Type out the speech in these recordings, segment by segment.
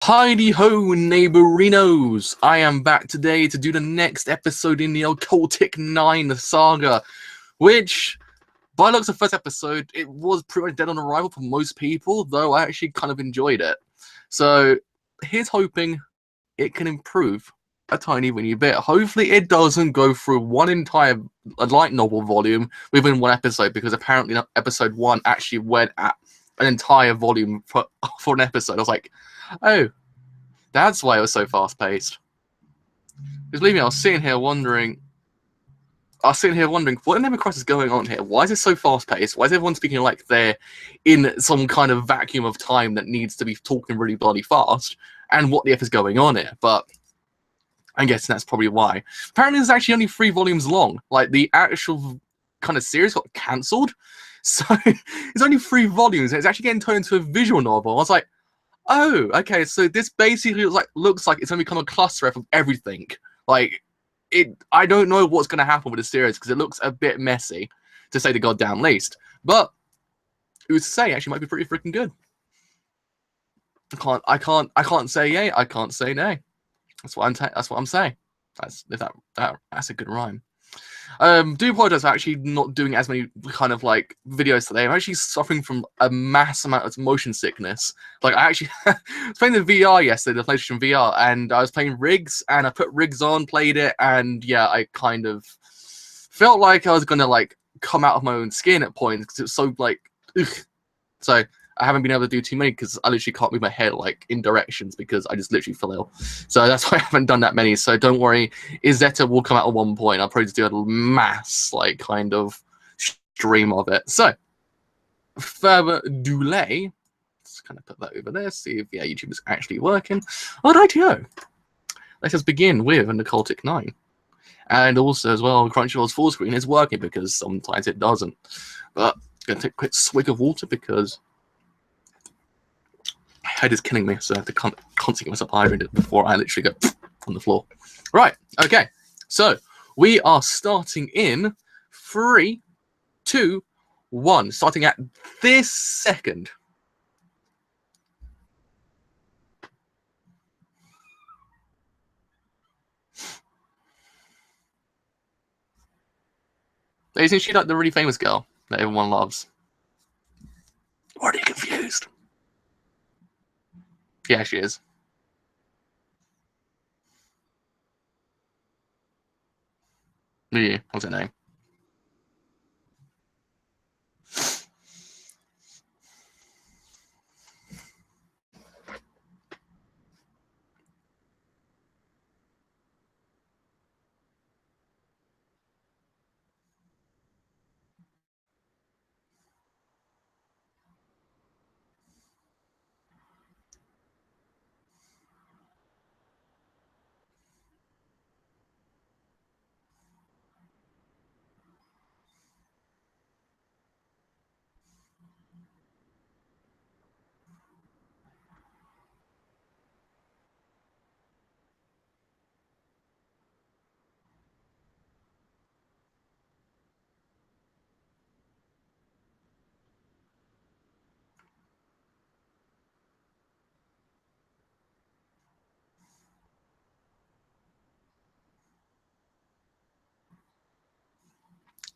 Heidi-ho, neighborinos! I am back today to do the next episode in the Occultic 9 saga, which, by the looks of the first episode, it was pretty much dead on arrival for most people, though I actually kind of enjoyed it. So, here's hoping it can improve a tiny weeny bit. Hopefully it doesn't go through one entire light novel volume within one episode, because apparently episode 1 actually went at an entire volume for an episode. I was like, oh, that's why it was so fast-paced. Because believe me, I was sitting here wondering, what in the Christ is going on here? Why is it so fast-paced? Why is everyone speaking like they're in some kind of vacuum of time that needs to be talking really bloody fast? And what the F is going on here? But I guess that's probably why. Apparently it's actually only 3 volumes long. Like, the actual kind of series got cancelled. So, it's only 3 volumes, and it's actually getting turned into a visual novel. I was like, oh, okay, so this basically looks like it's going to become a cluster of everything. Like, I don't know what's going to happen with the series, because it looks a bit messy, to say the goddamn least. But, who's to say, it actually might be pretty freaking good. I can't say yay, I can't say nay. That's what I'm saying. That's a good rhyme. Do apologize for actually not doing as many kind of like videos today. I'm actually suffering from a mass amount of motion sickness. Like, I actually was playing the VR yesterday, the PlayStation VR, and I was playing Rigs, and I put Rigs on, played it, and yeah, I kind of felt like I was gonna like come out of my own skin at points, because it was so like, ugh. So I haven't been able to do too many, because I literally can't move my head like in directions, because I just literally feel ill. So that's why I haven't done that many. So don't worry, Izetta will come out at one point. I'll probably just do a little mass like kind of stream of it. So further delay, let's kind of put that over there, see if YouTube is actually working. Alrighty-o. Let us begin with an Occultic 9. And also as well, Crunchyroll's full screen is working, because sometimes it doesn't. But I'm gonna take a quick swig of water, because my head is killing me, so I have to constantly get myself hydrated before I literally go on the floor. Right, okay. So, we are starting in 3, 2, 1. Starting at this second. Isn't she like the really famous girl that everyone loves? Or are you confused? Yeah, she is. Yeah, what's her name?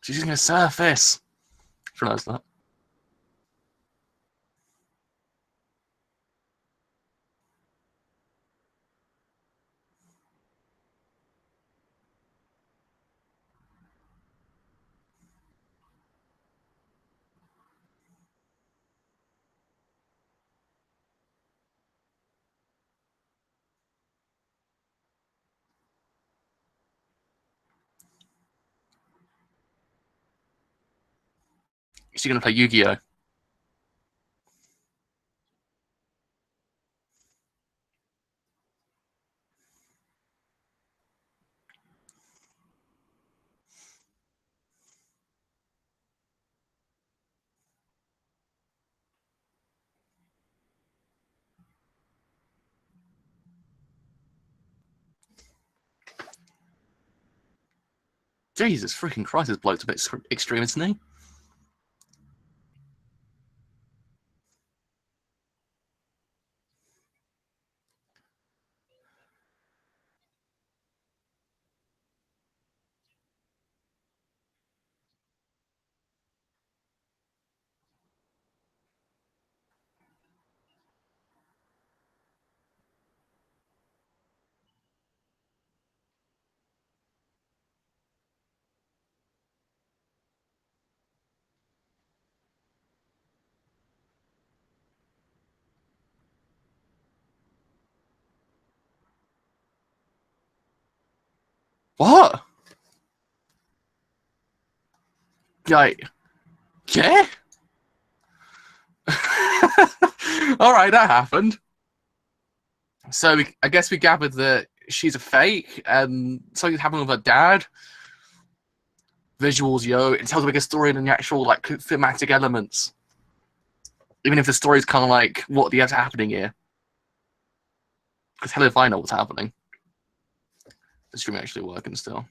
She's using a surface. I realised that. Is she going to play Yu-Gi-Oh? Jesus freaking Christ, this bloke's a bit extreme, isn't he? What? Like, yeah? Alright, that happened. So I guess we gathered that she's a fake, and something's happened with her dad. Visuals, yo, it tells a bigger story than the actual like thematic elements. Even if the story's kind of like, what the hell's happening here? Because hell if I know what's happening. The stream actually working still.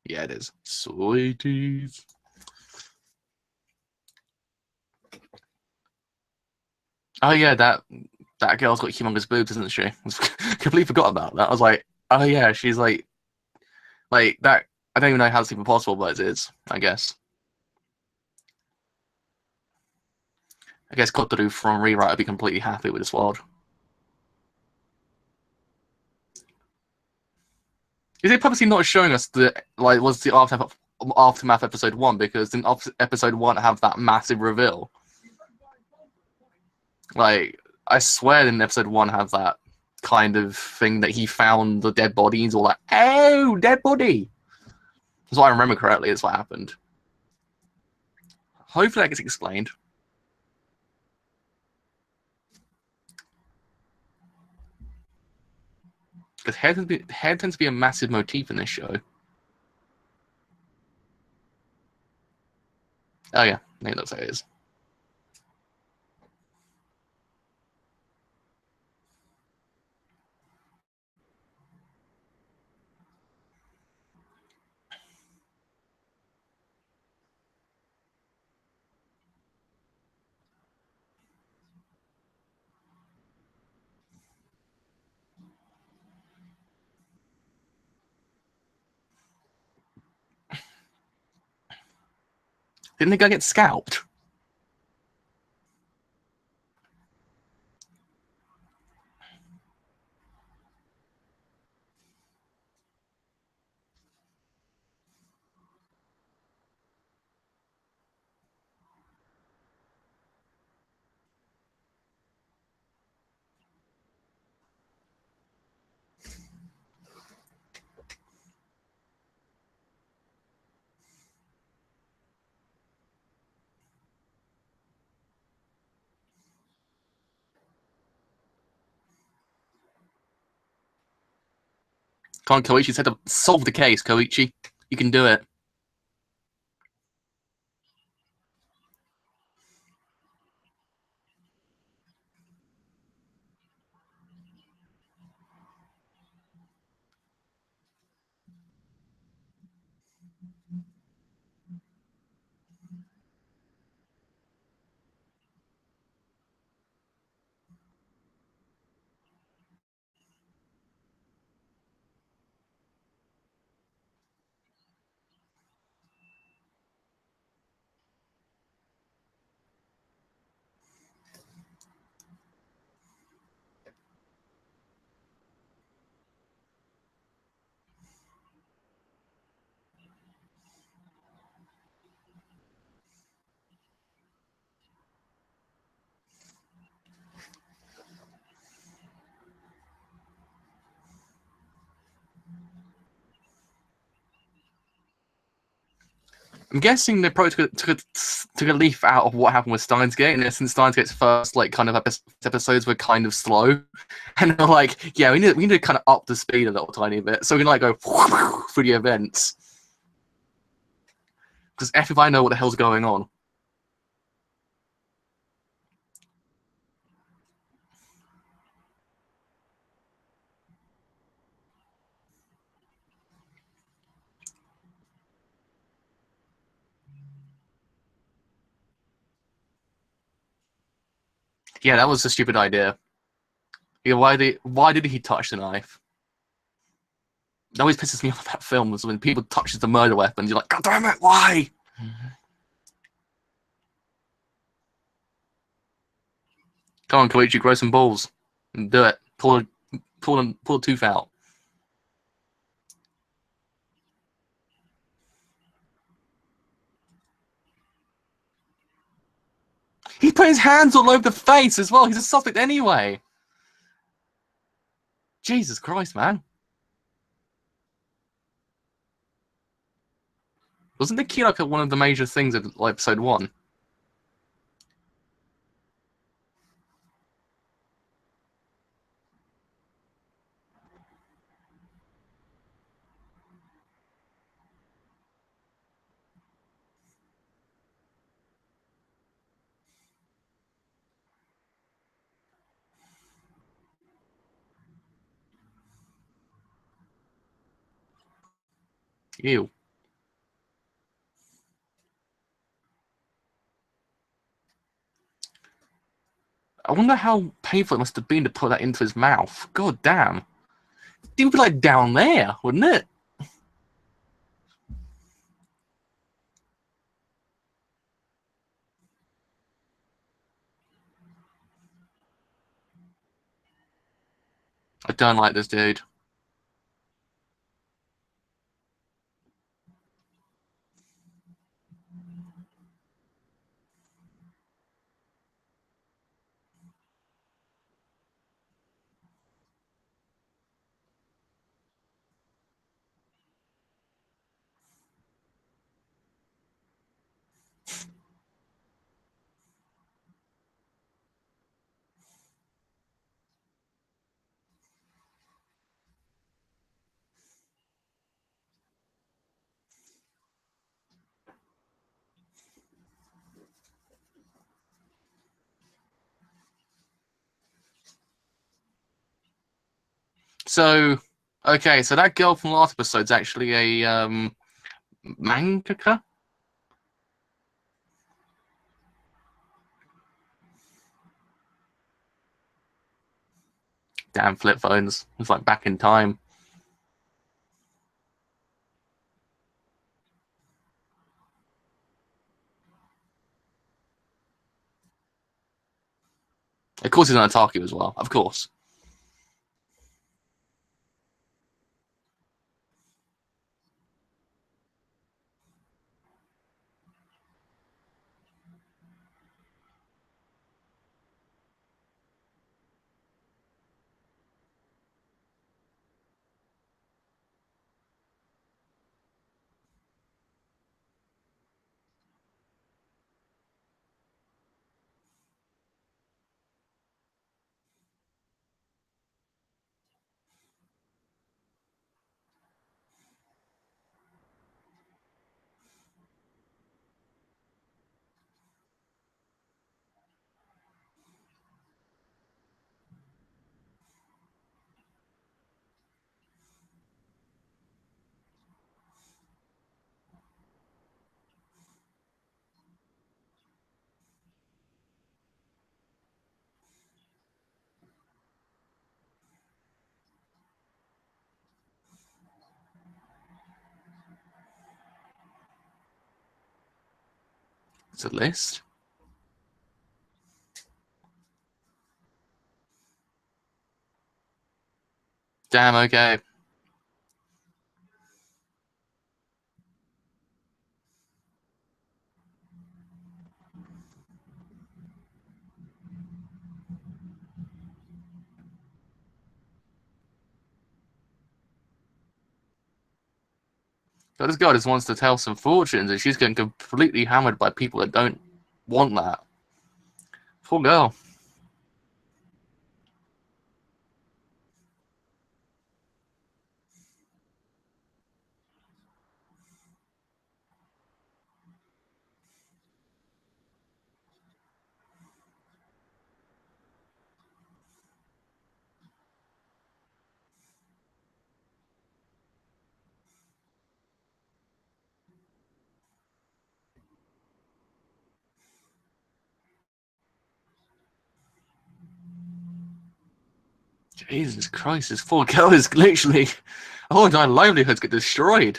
Yeah, it is. Sweeties. Oh yeah, that girl's got humongous boobs, isn't she? I completely forgot about that. I was like, oh yeah, she's like that. I don't even know how it's even possible, but it is, I guess. I guess Kotaru from Rewrite would be completely happy with this world. Is it purposely not showing us the like was the aftermath episode 1, because didn't episode 1 have that massive reveal? Like, I swear in episode 1 have that kind of thing that he found the dead body. He's all like, oh, dead body. That's what I remember correctly. That's what happened. Hopefully that gets explained. Because hair tends to be a massive motif in this show. Oh yeah, it looks like it is. Didn't the guy get scalped? Come on, Koichi said to solve the case, Koichi. You can do it. I'm guessing they probably took a leaf out of what happened with Steins Gate, and since Steins Gate's first like kind of episodes were kind of slow, and they're like, yeah, we need to kind of up the speed a little tiny bit, so we can like go through the events. Because if I know what the hell's going on. Yeah, that was a stupid idea. Yeah, why did he touch the knife? That always pisses me off about films when people touch the murder weapons. You're like, God damn it, why? Come on, Koichi, grow some balls and do it. Pull a tooth out. He put his hands all over the face as well. He's a suspect anyway. Jesus Christ, man. Wasn't the key like one of the major things in like, episode 1? Ew. I wonder how painful it must have been to put that into his mouth. God damn. It would be like down there, wouldn't it? I don't like this dude. So, okay, so that girl from last episode's actually a mangaka? Damn flip phones. It's like back in time. Of course he's an otaku as well, of course. It's a list. Damn, okay. So this girl just wants to tell some fortunes, and she's getting completely hammered by people that don't want that. Poor girl. Jesus Christ, this poor girl is literally... All entire livelihoods get destroyed.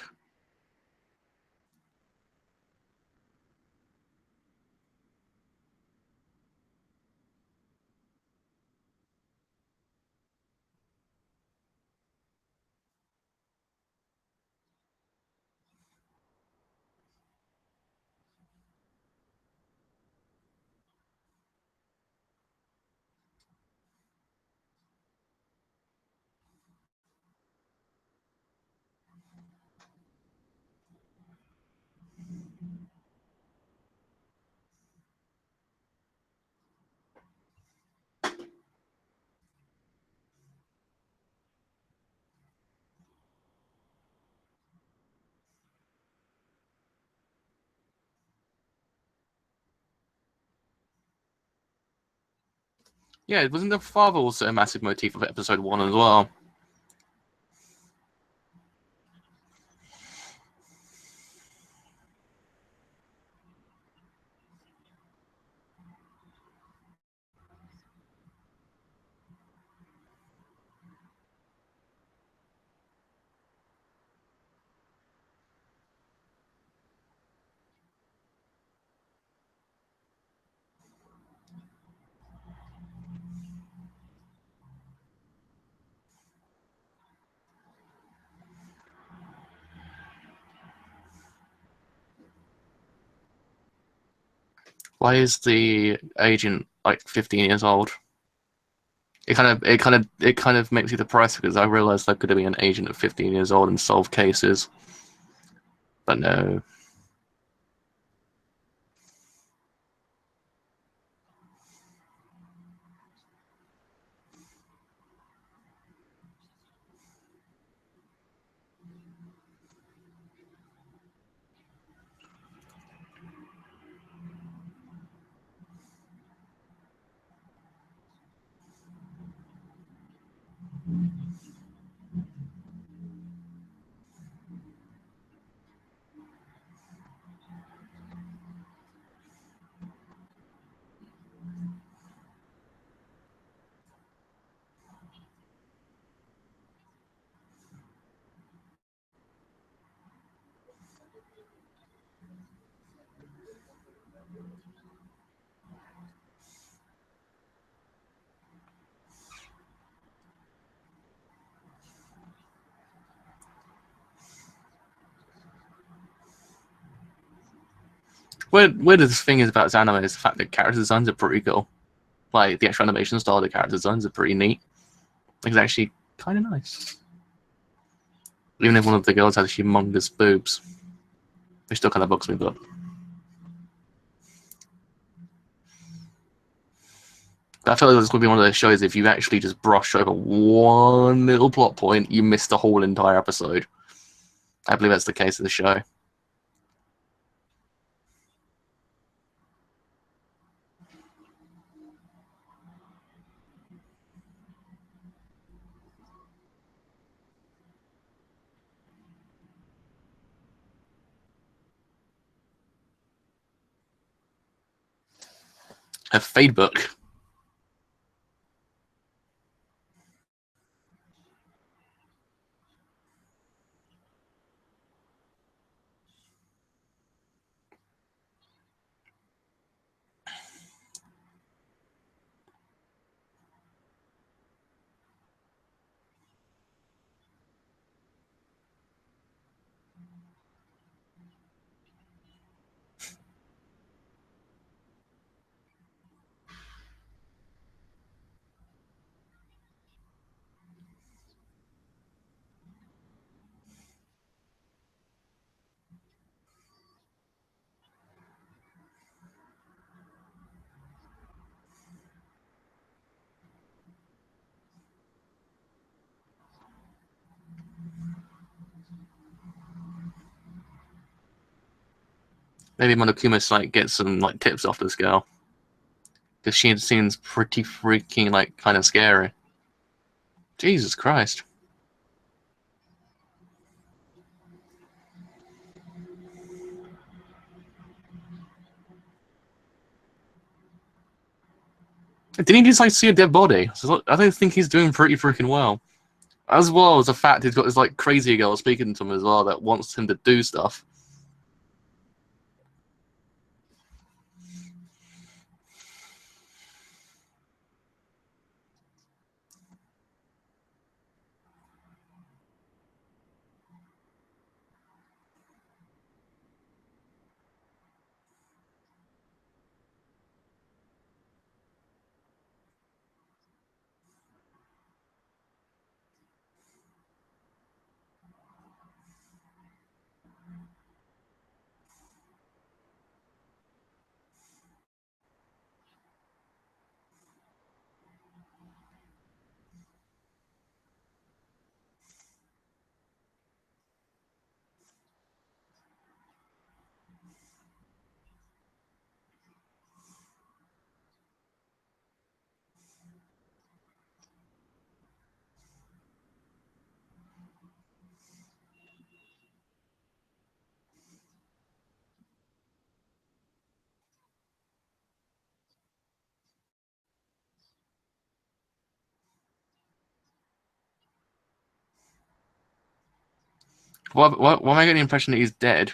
Yeah, wasn't the father also a massive motif of episode 1 as well? Why is the agent like 15 years old? It kind of makes you depressed because I realized there could have been an agent of 15 years old and solve cases, but no. Weirdest thing is about this anime is the fact that character designs are pretty cool. Like the actual animation style, the character designs are pretty neat. Like, it's actually kind of nice. Even if one of the girls has humongous boobs, it still kind of bugs me, but I feel like this would be one of those shows if you actually just brush over one little plot point, you miss the whole entire episode. I believe that's the case of the show. A fade book. Maybe Monokuma's like get some like tips off this girl because she seems pretty freaking like kind of scary. Jesus Christ! Didn't he just like see a dead body? So I don't think he's doing pretty freaking well. As well as the fact he's got this like crazy girl speaking to him as well that wants him to do stuff. Why am I getting the impression that he's dead?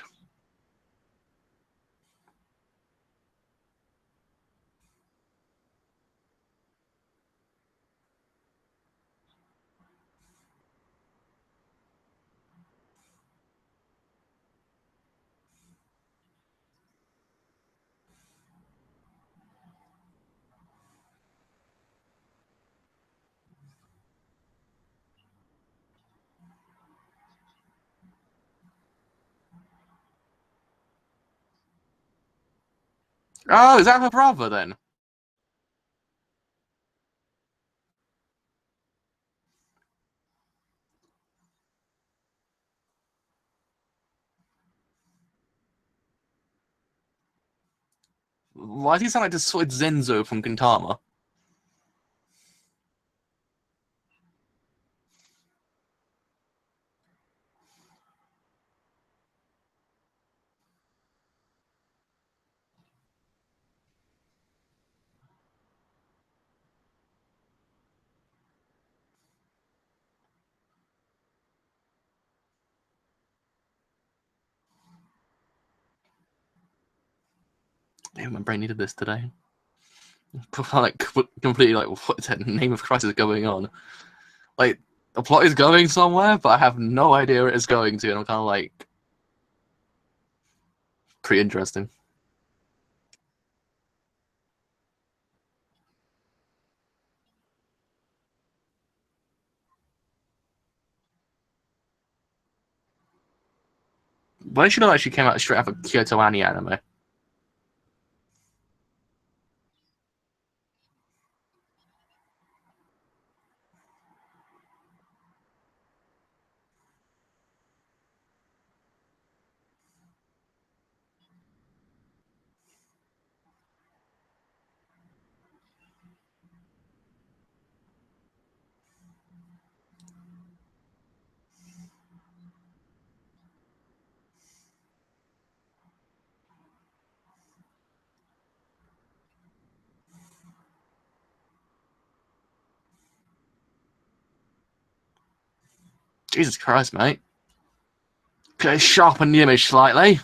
Oh, is that her brother then? Why does he sound like this sort of Zenzo from Gintama? Damn, my brain needed this today. Like completely like, what the name of Christ is going on? Like, the plot is going somewhere, but I have no idea where it's going to, and I'm kind of like, pretty interesting. When should have actually came out straight out of Kyoto Ani anime? Jesus Christ, mate. Could I sharpen the image slightly?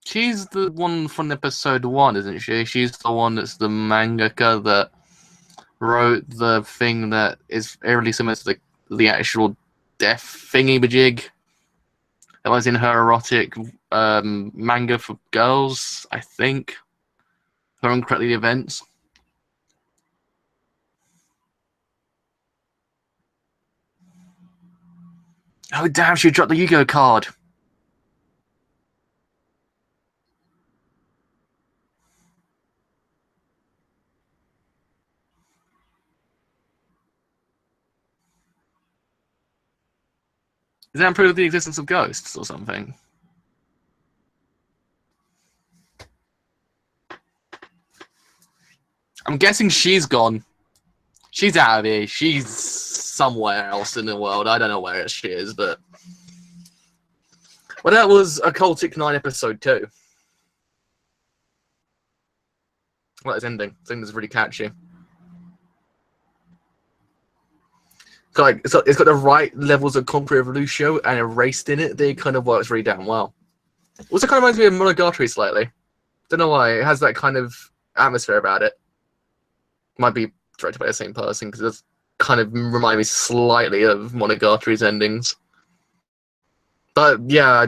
She's the one from episode 1, isn't she? She's the one that's the mangaka that wrote the thing that is eerily similar to the actual death thingy-majig that was in her erotic manga for girls, I think. If I remember correctly, the events. Oh, damn, she dropped the Yu-Gi-Oh card. Does that prove the existence of ghosts or something? I'm guessing she's gone. She's out of here. She's somewhere else in the world. I don't know where she is, but... Well, that was Occultic 9 episode 2. Well, it's ending. I think it's really catchy. Like, it's got the right levels of concrete revolution and erased in it. They kind of works really damn well. Also kind of reminds me of Monogatari slightly. Don't know why. It has that kind of atmosphere about it. Might be directed by the same person, because it does kind of remind me slightly of Monogatari's endings. But yeah,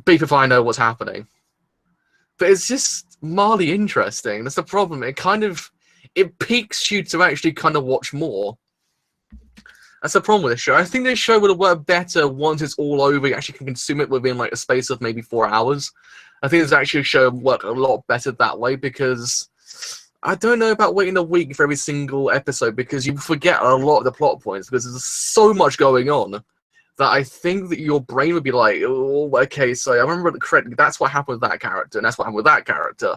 beef if I know what's happening. But it's just mildly interesting. That's the problem. It piques you to actually kind of watch more. That's the problem with this show. I think this show would have worked better once it's all over. You actually can consume it within like a space of maybe 4 hours. I think this actually show work a lot better that way, because I don't know about waiting a week for every single episode, because you forget a lot of the plot points because there's so much going on that I think that your brain would be like, oh, okay, so I remember that's what happened with that character, and that's what happened with that character.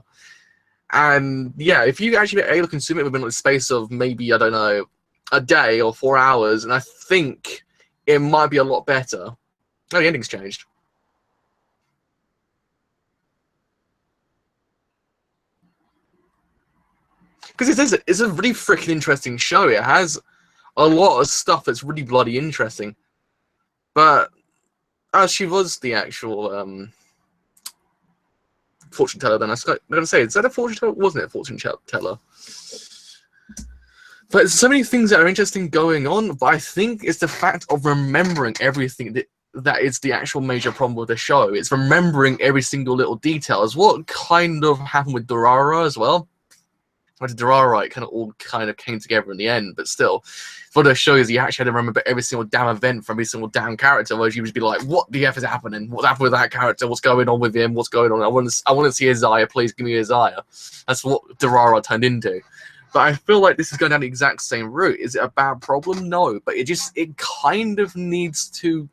And yeah, if you actually get able to consume it within a space of maybe, I don't know, a day or 4 hours, and I think it might be a lot better. Oh, the ending's changed. Because it's a really freaking interesting show. It has a lot of stuff that's really bloody interesting. But as she was the actual fortune teller, then I'm going to say, is that a fortune teller? Wasn't it a fortune teller? But there's so many things that are interesting going on, but I think it's the fact of remembering everything that is the actual major problem with the show. It's remembering every single little detail. Is what kind of happened with Durara as well. With Durara, it all came together in the end, but still, for the show is you actually had to remember every single damn event from every single damn character, whereas you would be like, what the F is happening? What's happened with that character? What's going on with him? What's going on? I want to see Isaiah, please give me Isaiah. That's what Durara turned into. But I feel like this is going down the exact same route. Is it a bad problem? No, but it kind of needs to,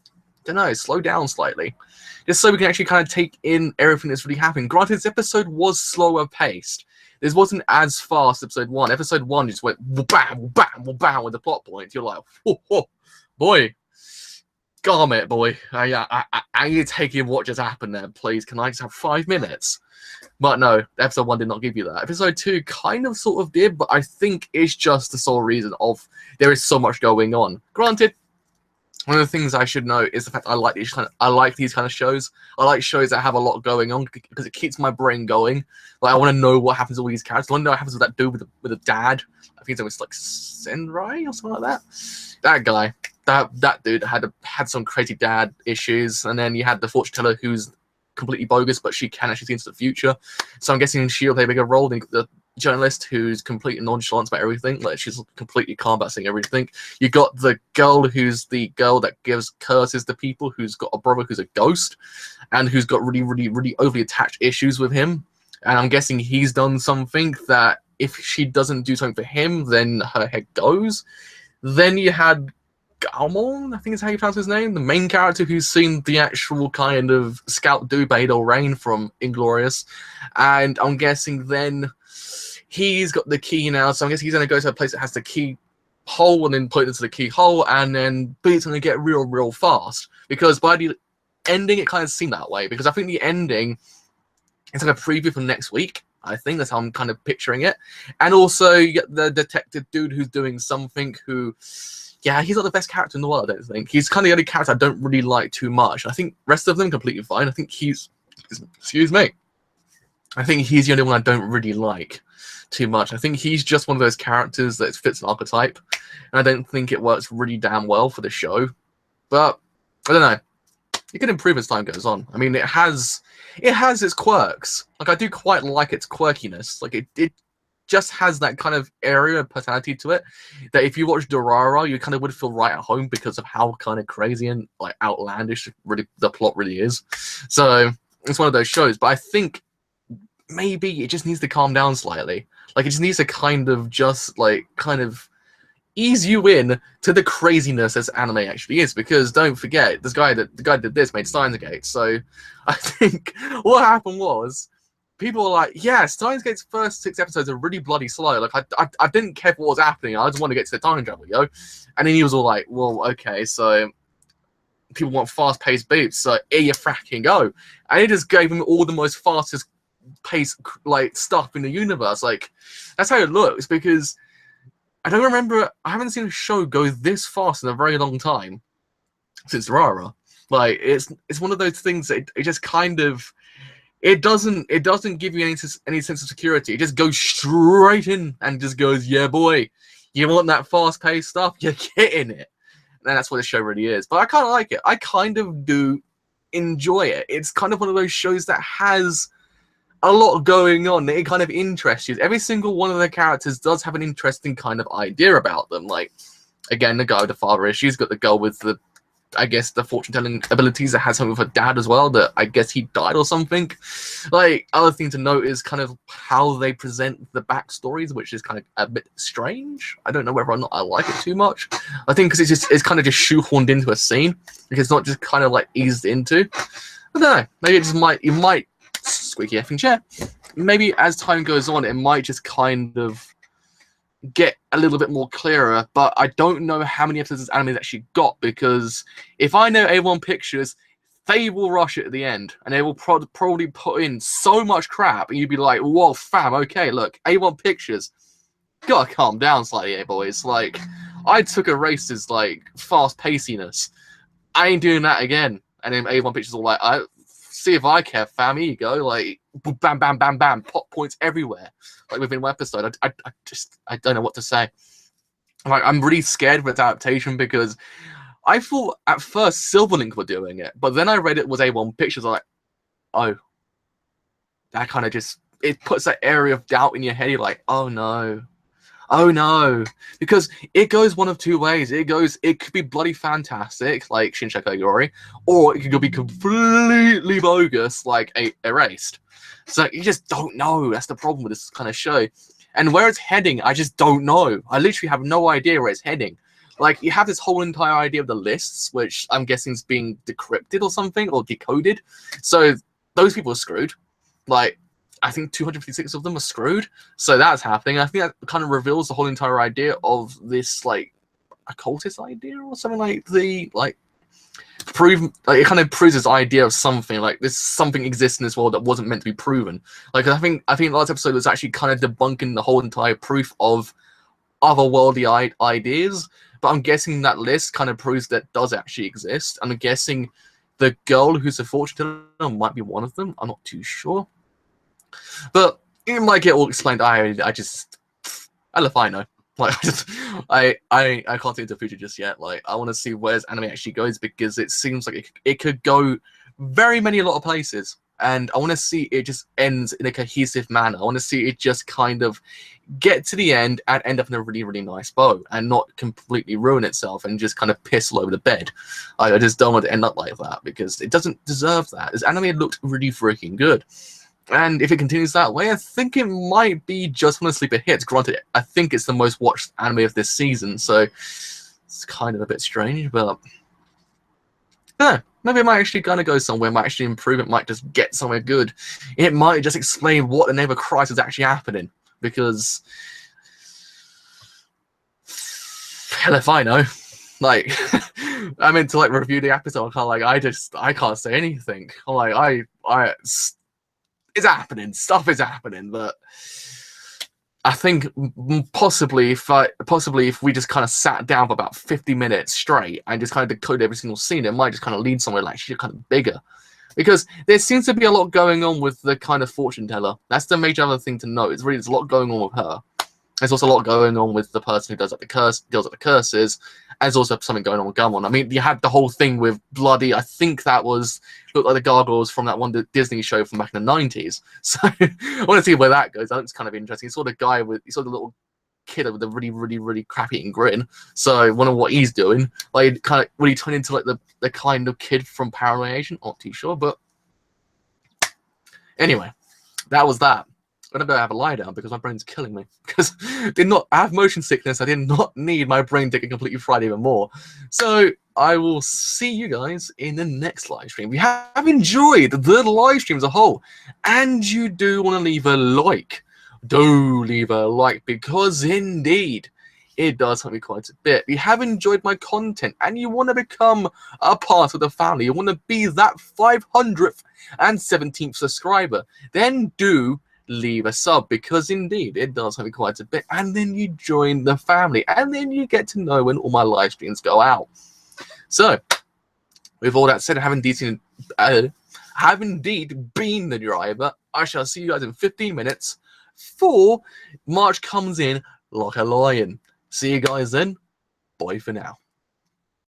I don't know, slow down slightly. Just so we can actually take in everything that's really happening. Granted, this episode was slower paced. This wasn't as fast episode 1. Episode 1 just went bam, bam, bam with the plot points. You're like, oh, boy. Garment, boy. I need to take in what just happened there, please. Can I just have 5 minutes? But no, episode 1 did not give you that. Episode 2 sort of did, but I think it's just the sole reason of there is so much going on. Granted, one of the things I should know is the fact I like these kind of shows. I like shows that have a lot going on because it keeps my brain going. Like, I want to know what happens to all these characters. I want to know what happens with that dude with the dad. I think it was like Senrai or something like that. That guy, that dude had some crazy dad issues, and then you had the fortune teller who's completely bogus, but she can actually see into the future. So I'm guessing she'll play a bigger role than the journalist who's completely nonchalant about everything. Like, she's completely calm about saying everything. You got the girl who's the girl that gives curses to people, who's got a brother who's a ghost, and who's got really, really, really overly attached issues with him. And I'm guessing he's done something that if she doesn't do something for him, then her head goes. Then you had Galmon, I think is how you pronounce his name, the main character who's seen the actual scout dude Beidel Rain from Inglorious. And I'm guessing then he's got the key now, so I guess he's going to go to a place that has the key hole and then put it into the keyhole, and then it's going to get real, real fast. Because by the ending, it kind of seemed that way. Because I think the ending is like a preview for next week. I think that's how I'm kind of picturing it. And also, you get the detective dude who's doing something who, yeah, he's not the best character in the world, I don't think. He's kind of the only character I don't really like too much. I think the rest of them completely fine. I think excuse me. I think he's the only one I don't really like too much. I think he's just one of those characters that fits an archetype, and I don't think it works really damn well for the show. But I don't know. It can improve as time goes on. I mean, it has its quirks. Like, I do quite like its quirkiness. Like, it just has that kind of area of personality to it that if you watch Durara, you kind of would feel right at home because of how kind of crazy and like outlandish really the plot really is. So it's one of those shows. But I think maybe it just needs to calm down slightly. Like, it just needs to kind of ease you in to the craziness as anime actually is. Because don't forget, the guy that did this made Steins Gate. So I think what happened was people were like, yeah, Steins Gate's first 6 episodes are really bloody slow. Like, I didn't care what was happening. I just wanted to get to the time travel, yo. And then he was all like, well, okay, so people want fast-paced beats, so here you fracking go. And it just gave him all the most fastest paced stuff in the universe. Like, that's how it looks, because I haven't seen a show go this fast in a very long time since Rara. Like, it's one of those things that it just kind of, it doesn't give you any sense of security. It just goes straight in and just goes, yeah, boy, you want that fast-paced stuff? You're getting it. And that's what the show really is. But I kind of like it. I kind of do enjoy it. It's kind of one of those shows that has a lot going on. It kind of interests you. Every single one of the characters does have an interesting kind of idea about them. Like, again, the guy with the father issues, got the girl with the, I guess, the fortune-telling abilities that has something with her dad as well, that I guess he died or something. Like, other thing to note is kind of how they present the backstories, which is kind of a bit strange. I don't know whether or not I like it too much. I think because it's kind of just shoehorned into a scene. Like, it's not just kind of like eased into. I don't know. Maybe it might squeaky effing chair. Maybe as time goes on, it might just kind of get a little bit more clearer, but I don't know how many episodes this anime has actually got, because if I know A1 Pictures they will rush it at the end, and they will probably put in so much crap, and you'd be like, whoa, fam, okay, look, A1 Pictures, gotta calm down slightly, boys. Like, I took a racist, like, fast paciness. I ain't doing that again. And then A1 Pictures all like, see if I care, fam, here you go. Like, bam, bam, bam, bam, pop points everywhere. Like, within one episode, I don't know what to say. Like, I'm really scared of its adaptation because I thought at first Silverlink were doing it, but then I read it was A1 Pictures. I'm like, oh, that kind of just, it puts that area of doubt in your head. You're like, oh no, because it goes one of two ways. It could be bloody fantastic, like Shinsha Kagori, or it could be completely bogus, like Erased. So you just don't know. That's the problem with this kind of show. And where it's heading, I just don't know. I literally have no idea where it's heading. Like, you have this whole entire idea of the lists, which I'm guessing is being decrypted or something, or decoded. So those people are screwed. Like, I think 256 of them are screwed. So that's happening. I think that kind of reveals the whole entire idea of this, like, occultist idea or something like the, like, it kind of proves this idea of something, like, this something exists in this world that wasn't meant to be proven. Like, I think last episode was actually kind of debunking the whole entire proof of otherworldly ideas. But I'm guessing that list kind of proves that does actually exist. I'm guessing the girl who's a fortune teller might be one of them. I'm not too sure. But it might get all explained. I just, hell if I know. Like, I can't see into the future just yet. Like, I want to see where this anime actually goes, because it seems like it could go a lot of places. And I want to see it just ends in a cohesive manner. I want to see it just kind of get to the end and end up in a really, really nice bow, and not completely ruin itself and just kind of piss all over the bed. I just don't want to end up like that, because it doesn't deserve that. This anime looked really freaking good. And if it continues that way, I think it might be just one of the sleeper hits. Granted, I think it's the most watched anime of this season, so it's kind of a bit strange, but yeah, maybe it might actually kind of go somewhere, might actually improve, it might just get somewhere good. It might just explain what the name of Christ is actually happening, because hell if I know. Like, I meant to, like, review the episode, I can't say anything. I'm like, it's happening, stuff is happening, but I think possibly if we just kind of sat down for about 50 minutes straight and just kind of decode every single scene, it might just kind of lead somewhere like actually kind of bigger. Because there seems to be a lot going on with the kind of fortune teller. That's the major other thing to note. There's a lot going on with her. There's also a lot going on with the person who deals with the curses. And there's also something going on with Gummon. I mean, you had the whole thing with bloody, I think that looked like the gargoyles from that one Disney show from back in the 90s. So I want to see where that goes. That looks kind of interesting. You saw the little kid with a really, really, really crap-eating grin. So I wonder what he's doing. Like, kind of, will he turn into like the kind of kid from Paranoid Agent? Not too sure, but anyway, that was that. I'm gonna have a lie down because my brain's killing me. Because I have motion sickness. I did not need my brain to get completely fried even more. So I will see you guys in the next live stream. If you have enjoyed the live stream as a whole, and you do want to leave a like, do leave a like, because indeed it does help me quite a bit. If you have enjoyed my content and you want to become a part of the family, you want to be that 500th and 17th subscriber, then do leave a sub, because indeed it does help me quite a bit. And then you join the family, and then you get to know when all my live streams go out. So with all that said, have indeed been the driver. I shall see you guys in 15 minutes for March Comes In Like a Lion. See you guys then. Bye for now.